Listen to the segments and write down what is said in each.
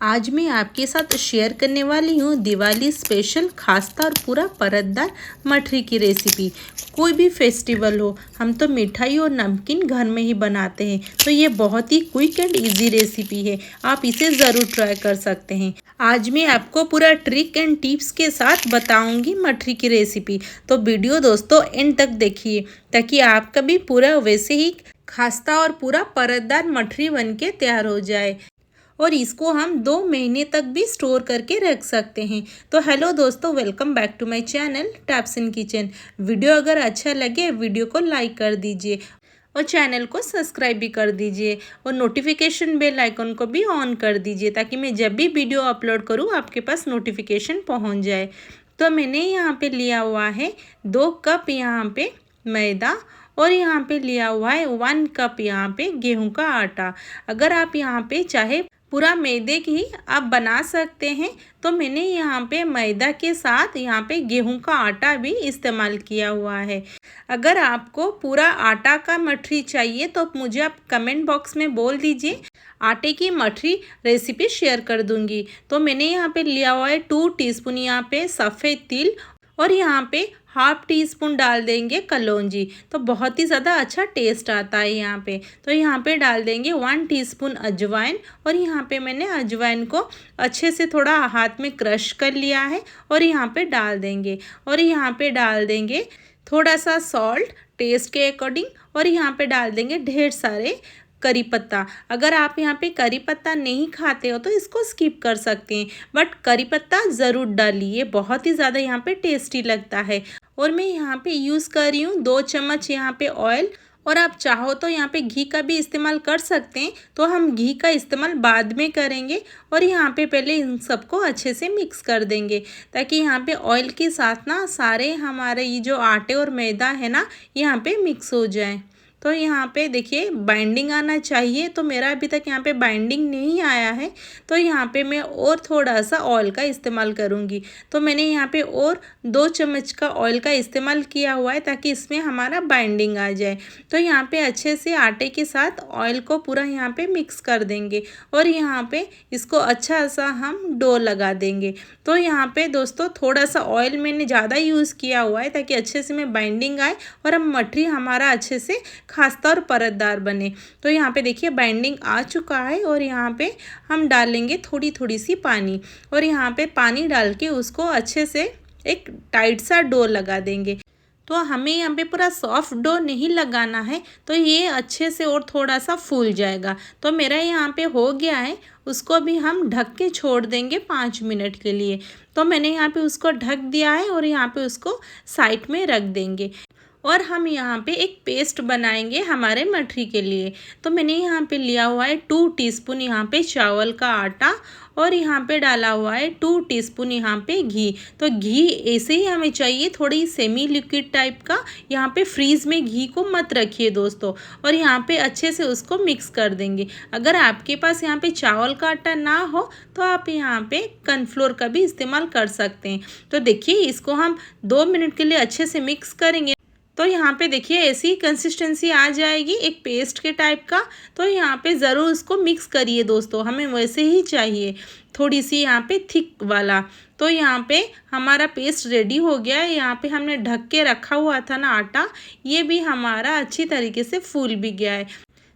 आज मैं आपके साथ शेयर करने वाली हूँ दिवाली स्पेशल खास्ता और पूरा परतदार मठरी की रेसिपी। कोई भी फेस्टिवल हो, हम तो मिठाई और नमकीन घर में ही बनाते हैं, तो ये बहुत ही क्विक एंड इजी रेसिपी है। आप इसे ज़रूर ट्राई कर सकते हैं। आज मैं आपको पूरा ट्रिक एंड टिप्स के साथ बताऊंगी मठरी की रेसिपी, तो वीडियो दोस्तों एंड तक देखिए ताकि आपका भी पूरा वैसे ही खास्ता और पूरा परतदार मठरी बनके तैयार हो जाए और इसको हम 2 महीने तक भी स्टोर करके रख सकते हैं। तो हेलो दोस्तों, welcome back to my channel taps in kitchen. Video अगर अच्छा लगे वीडियो को लाइक कर दीजिए और चैनल को सब्सक्राइब भी कर दीजिए और नोटिफिकेशन बेल आइकन को भी ऑन कर दीजिए ताकि मैं जब भी वीडियो अपलोड करूँ आपके पास नोटिफिकेशन पहुँच जाए। तो मैंने यहाँ पे लिया हुआ है 2 कप यहाँ पे मैदा और यहाँ पे लिया हुआ है 1 कप यहाँ पे गेहूं का आटा। अगर आप यहाँ पे चाहे पूरा मैदे की आप बना सकते हैं, तो मैंने यहाँ पे मैदा के साथ यहाँ पे गेहूं का आटा भी इस्तेमाल किया हुआ है। अगर आपको पूरा आटा का मठरी चाहिए तो मुझे आप कमेंट बॉक्स में बोल दीजिए, आटे की मठरी रेसिपी शेयर कर दूंगी। तो मैंने यहाँ पे लिया हुआ है 2 टीस्पून यहाँ पे सफ़ेद तिल और यहाँ पे हाफ टी स्पून डाल देंगे कलौंजी, तो बहुत ही ज़्यादा अच्छा टेस्ट आता है यहाँ पे। तो यहाँ पे डाल देंगे 1 टीस्पून अजवाइन और यहाँ पे मैंने अजवाइन को अच्छे से थोड़ा हाथ में क्रश कर लिया है और यहाँ पे डाल देंगे। और यहाँ पे डाल देंगे थोड़ा सा सॉल्ट टेस्ट के अकॉर्डिंग और यहाँ पे डाल देंगे ढेर सारे करी पत्ता। अगर आप यहाँ पे करी पत्ता नहीं खाते हो तो इसको स्किप कर सकते हैं, बट करी पत्ता ज़रूर डालिए, बहुत ही ज़्यादा यहाँ पे टेस्टी लगता है। और मैं यहाँ पे यूज़ कर रही हूँ 2 चम्मच यहाँ पे ऑयल, और आप चाहो तो यहाँ पे घी का भी इस्तेमाल कर सकते हैं, तो हम घी का इस्तेमाल बाद में करेंगे। और यहाँ पे पहले इन सबको अच्छे से मिक्स कर देंगे ताकि यहाँ पे ऑयल के साथ ना सारे हमारे ये जो आटे और मैदा है ना यहाँ पे मिक्स हो जाए। तो यहाँ पे देखिए बाइंडिंग आना चाहिए, तो मेरा अभी तक यहाँ पे बाइंडिंग नहीं आया है, तो यहाँ पे मैं और थोड़ा सा ऑयल का इस्तेमाल करूँगी। तो मैंने यहाँ पे और 2 चम्मच का ऑयल का इस्तेमाल किया हुआ है ताकि इसमें हमारा बाइंडिंग आ जाए। तो यहाँ पे अच्छे से आटे के साथ ऑयल को पूरा यहाँ पे मिक्स कर देंगे और यहाँ पे इसको अच्छा सा हम डो लगा देंगे। तो यहाँ पे दोस्तों थोड़ा सा ऑयल मैंने ज़्यादा यूज़ किया हुआ है ताकि अच्छे से में बाइंडिंग आए और हम मठरी हमारा अच्छे से खास्ता और परतदार बने। तो यहाँ पे देखिए बाइंडिंग आ चुका है और यहाँ पे हम डालेंगे थोड़ी थोड़ी सी पानी और यहाँ पे पानी डाल के उसको अच्छे से एक टाइट सा डो लगा देंगे। तो हमें यहाँ पे पूरा सॉफ्ट डो नहीं लगाना है, तो ये अच्छे से और थोड़ा सा फूल जाएगा। तो मेरा यहाँ पे हो गया है, उसको भी हम ढक के छोड़ देंगे 5 मिनट के लिए। तो मैंने यहाँ पे उसको ढक दिया है और यहाँ पे उसको साइड में रख देंगे और हम यहाँ पे एक पेस्ट बनाएंगे हमारे मठरी के लिए। तो मैंने यहाँ पे लिया हुआ है 2 टीस्पून यहाँ पे चावल का आटा और यहाँ पे डाला हुआ है 2 टीस्पून यहाँ पे घी। तो घी ऐसे ही हमें चाहिए, थोड़ी सेमी लिक्विड टाइप का। यहाँ पे फ्रीज में घी को मत रखिए दोस्तों। और यहाँ पे अच्छे से उसको मिक्स कर देंगे। अगर आपके पास यहाँ पे चावल का आटा ना हो तो आप यहाँ पे कॉर्नफ्लोर का भी इस्तेमाल कर सकते हैं। तो देखिए इसको हम 2 मिनट के लिए अच्छे से मिक्स करेंगे। तो यहाँ पे देखिए ऐसी कंसिस्टेंसी आ जाएगी एक पेस्ट के टाइप का। तो यहाँ पे ज़रूर उसको मिक्स करिए दोस्तों, हमें वैसे ही चाहिए, थोड़ी सी यहाँ पे थिक वाला। तो यहाँ पे हमारा पेस्ट रेडी हो गया है। यहाँ पे हमने ढक के रखा हुआ था ना आटा, ये भी हमारा अच्छी तरीके से फूल भी गया है।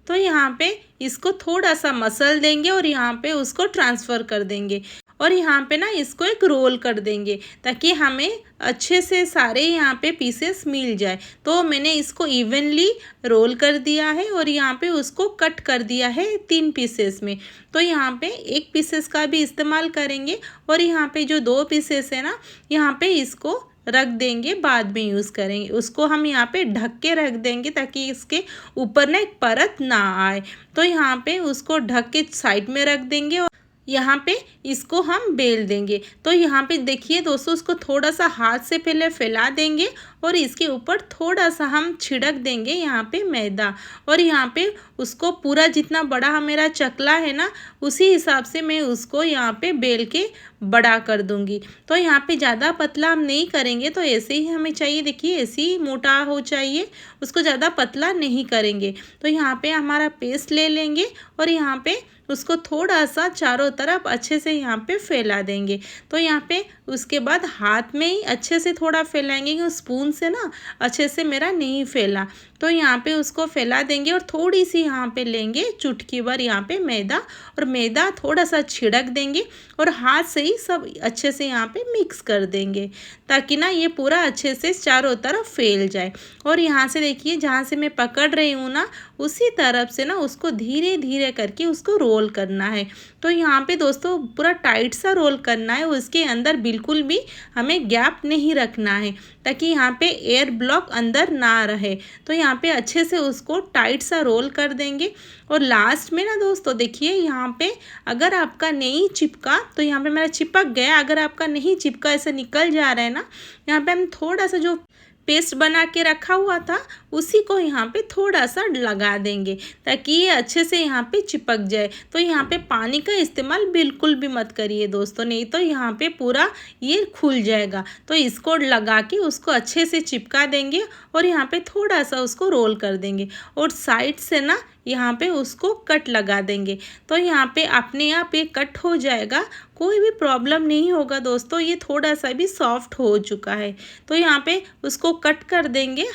तो यहाँ पे इसको थोड़ा सा मसल देंगे और यहाँ पे उसको ट्रांसफ़र कर देंगे और यहाँ पे ना इसको एक रोल कर देंगे ताकि हमें अच्छे से सारे यहाँ पे पीसेस मिल जाए। तो मैंने इसको इवनली रोल कर दिया है और यहाँ पे उसको कट कर दिया है 3 पीसेस में। तो यहाँ पे 1 पीसेस का भी इस्तेमाल करेंगे और यहाँ पे जो 2 पीसेस है ना यहाँ पे इसको रख देंगे, बाद में यूज़ करेंगे। उसको हम यहाँ पे ढक के रख देंगे ताकि इसके ऊपर ना एक परत ना आए। तो यहाँ पे उसको ढक के साइड में रख देंगे और यहाँ पे इसको हम बेल देंगे। तो यहाँ पे देखिए दोस्तों उसको थोड़ा सा हाथ से पहले फैला देंगे और इसके ऊपर थोड़ा सा हम छिड़क देंगे यहाँ पे मैदा। और यहाँ पे उसको पूरा जितना बड़ा मेरा चकला है ना उसी हिसाब से मैं उसको यहाँ पे बेल के बड़ा कर दूँगी। तो यहाँ पे ज़्यादा पतला हम नहीं करेंगे, तो ऐसे ही हमें चाहिए, देखिए ऐसे ही मोटा हो चाहिए, उसको ज़्यादा पतला नहीं करेंगे। तो यहाँ पे हमारा पेस्ट ले लेंगे और यहाँ पे उसको थोड़ा सा चारों तरफ अच्छे से यहाँ पे फैला देंगे। तो यहाँ पे उसके बाद हाथ में ही अच्छे से थोड़ा फैलाएंगे, क्योंकि स्पून से ना अच्छे से मेरा नहीं फैला। तो यहाँ पे उसको फैला देंगे और थोड़ी सी यहाँ पे लेंगे चुटकी भर यहाँ पे मैदा, और मैदा थोड़ा सा छिड़क देंगे और हाथ से ही सब अच्छे से यहाँ पे मिक्स कर देंगे, ताकि ना ये पूरा अच्छे से चारों तरफ फैल जाए। और यहाँ से देखिए जहाँ से मैं पकड़ रही हूँ ना, उसी तरफ से ना उसको धीरे धीरे करके उसको रोल करना है। तो यहाँ पे दोस्तों पूरा टाइट सा रोल करना है, उसके अंदर बिल्कुल भी हमें गैप नहीं रखना है, ताकि यहाँ पे एयर ब्लॉक अंदर ना रहे। तो यहाँ पे अच्छे से उसको टाइट सा रोल कर देंगे। और लास्ट में ना दोस्तों देखिए यहाँ पे अगर आपका नहीं चिपका, तो यहाँ पे मेरा चिपक गया, अगर आपका नहीं चिपका ऐसे निकल जा रहा है ना, यहाँ पे हम थोड़ा सा जो पेस्ट बना के रखा हुआ था उसी को यहाँ पे थोड़ा सा लगा देंगे, ताकि ये अच्छे से यहाँ पे चिपक जाए। तो यहाँ पे पानी का इस्तेमाल बिल्कुल भी मत करिए दोस्तों, नहीं तो यहाँ पे पूरा ये खुल जाएगा। तो इसको लगा के उसको अच्छे से चिपका देंगे और यहाँ पे थोड़ा सा उसको रोल कर देंगे और साइड से ना यहाँ पे उसको कट लगा देंगे। तो यहाँ पे अपने आप ये कट हो जाएगा, कोई भी प्रॉब्लम नहीं होगा दोस्तों। ये थोड़ा सा भी सॉफ्ट हो चुका है, तो यहाँ पे उसको कट कर देंगे।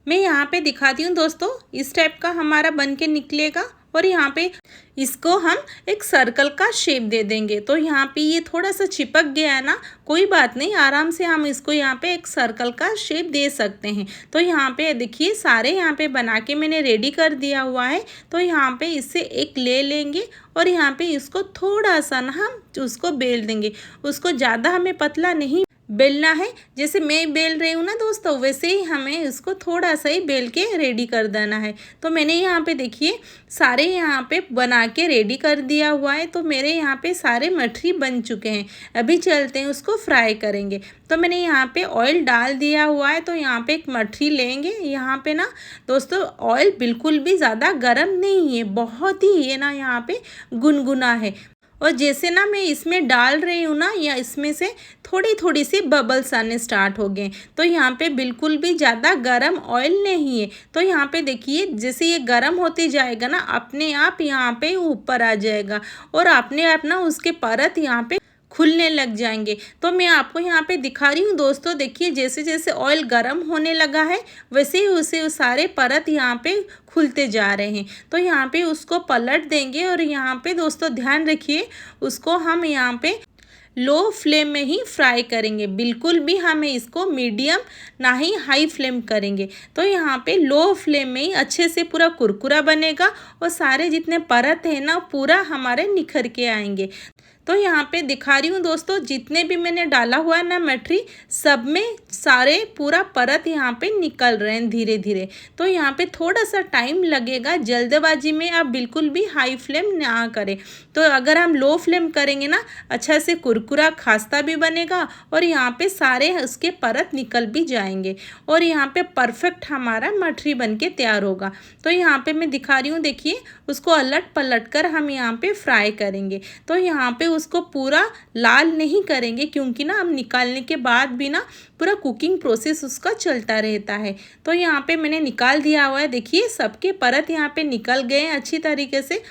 मैं यहाँ पे दिखाती हूँ दोस्तों, इस टाइप का हमारा बन के निकलेगा। और यहाँ पे इसको हम एक सर्कल का शेप दे देंगे। तो यहाँ पे ये थोड़ा सा चिपक गया है ना, कोई बात नहीं, आराम से हम इसको यहाँ पे एक सर्कल का शेप दे सकते हैं। तो यहाँ पे देखिए सारे यहाँ पे बना के मैंने रेडी कर दिया हुआ है। तो यहाँ पे इससे एक ले लेंगे और यहाँ पे इसको थोड़ा सा ना हम उसको बेल देंगे। उसको ज़्यादा हमें पतला नहीं बेलना है, जैसे मैं बेल रही हूँ ना दोस्तों, वैसे ही हमें इसको थोड़ा सा ही बेल के रेडी कर देना है। तो मैंने यहाँ पे देखिए सारे यहाँ पे बना के रेडी कर दिया हुआ है। तो मेरे यहाँ पे सारे मठरी बन चुके हैं। अभी चलते हैं उसको फ्राई करेंगे। तो मैंने यहाँ पे ऑयल डाल दिया हुआ है। तो यहाँ पे एक मठरी लेंगे। यहाँ पे ना दोस्तों ऑयल बिल्कुल भी ज़्यादा गर्म नहीं है, बहुत ही ये ना यहाँ पे गुनगुना है। और जैसे ना मैं इसमें डाल रही हूँ ना, या इसमें से थोड़ी थोड़ी सी बबल्स आने स्टार्ट हो गए। तो यहाँ पे बिल्कुल भी ज़्यादा गरम ऑयल नहीं है। तो यहाँ पे देखिए जैसे ये गरम होते जाएगा ना, अपने आप यहाँ पे ऊपर आ जाएगा और अपने आप ना उसके परत यहाँ पे खुलने लग जाएंगे। तो मैं आपको यहाँ पे दिखा रही हूँ दोस्तों, देखिए जैसे जैसे ऑयल गर्म होने लगा है वैसे ही उसे सारे परत यहाँ पे खुलते जा रहे हैं। तो यहाँ पे उसको पलट देंगे और यहाँ पे दोस्तों ध्यान रखिए उसको हम यहाँ पे लो फ्लेम में ही फ्राई करेंगे, बिल्कुल भी हमें इसको मीडियम ना ही हाई फ्लेम करेंगे। तो यहाँ पे लो फ्लेम में ही अच्छे से पूरा कुरकुरा बनेगा और सारे जितने परत हैं ना पूरा हमारे निखर के आएंगे। तो यहाँ पे दिखा रही हूँ दोस्तों, जितने भी मैंने डाला हुआ है ना मठरी, सब में सारे पूरा परत यहाँ पे निकल रहे हैं धीरे धीरे। तो यहाँ पे थोड़ा सा टाइम लगेगा, जल्दबाजी में आप बिल्कुल भी हाई फ्लेम ना करें। तो अगर हम लो फ्लेम करेंगे ना, अच्छा से कुरकुरा खास्ता भी बनेगा और यहाँ पे सारे उसके परत निकल भी जाएंगे और यहाँ पे परफेक्ट हमारा मठरी बन के तैयार होगा। तो यहाँ पे मैं दिखा रही हूँ, देखिए उसको अलट पलट कर हम यहाँ पे फ्राई करेंगे। तो यहाँ पे उसको पूरा लाल नहीं करेंगे, क्योंकि ना हम निकालने के बाद भी ना पूरा कुकिंग प्रोसेस उसका चलता रहता है। तो यहाँ पे मैंने निकाल दिया हुआ है, देखिए सबके परत यहाँ पे निकल गए हैं अच्छी तरीके से।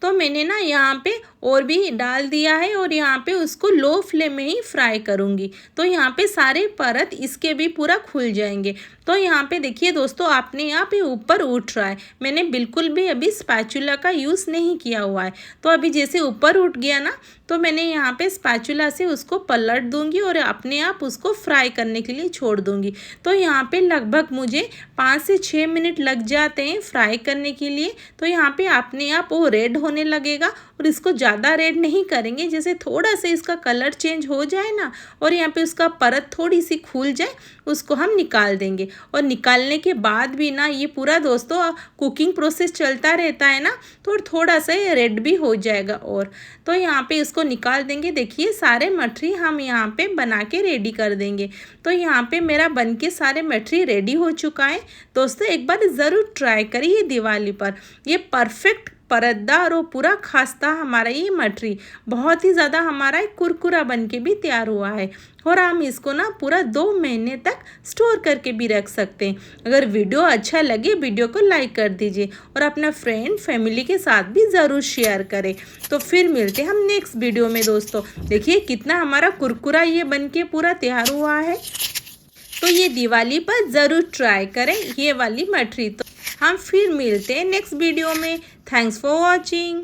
तो मैंने ना यहाँ पे और भी डाल दिया है और यहाँ पे उसको लो फ्लेम में ही फ्राई करूँगी। तो यहाँ पे सारे परत इसके भी पूरा खुल जाएंगे। तो यहाँ पे देखिए दोस्तों अपने आप ही ऊपर उठ रहा है, मैंने बिल्कुल भी अभी स्पैचुला का यूज़ नहीं किया हुआ है। तो अभी जैसे ऊपर उठ गया ना, तो मैंने यहाँ पे स्पैचुला से उसको पलट दूंगी और अपने आप उसको फ्राई करने के लिए छोड़ दूंगी। तो यहाँ पे लगभग मुझे 5 से 6 मिनट लग जाते हैं फ्राई करने के लिए। तो यहाँ पे अपने आप वो रेड होने लगेगा और इसको ज़्यादा रेड नहीं करेंगे, जैसे थोड़ा सा इसका कलर चेंज हो जाए ना और यहाँ पे उसका परत थोड़ी सी खुल जाए, उसको हम निकाल देंगे। और निकालने के बाद भी ना ये पूरा दोस्तों कुकिंग प्रोसेस चलता रहता है ना, तो थोड़ा सा ये रेड भी हो जाएगा। और तो यहाँ पे इसको निकाल देंगे। देखिए सारे मठरी हम यहाँ पे बना के रेडी कर देंगे। तो यहाँ पे मेरा बन के सारे मठरी रेडी हो चुका है। दोस्तों एक बार ज़रूर ट्राई करिए दिवाली पर, ये परफेक्ट परतदार और पूरा खास्ता हमारा ये मठरी बहुत ही ज़्यादा हमारा कुरकुरा बन के भी तैयार हुआ है। और हम इसको ना पूरा 2 महीने तक स्टोर करके भी रख सकते हैं। अगर वीडियो अच्छा लगे वीडियो को लाइक कर दीजिए और अपना फ्रेंड फैमिली के साथ भी ज़रूर शेयर करें। तो फिर मिलते हैं हम नेक्स्ट वीडियो में दोस्तों। देखिए कितना हमारा कुरकुरा ये बन के पूरा तैयार हुआ है। तो ये दिवाली पर ज़रूर ट्राई करें ये वाली मठरी। तो हम फिर मिलते हैं नेक्स्ट वीडियो में। Thanks for watching.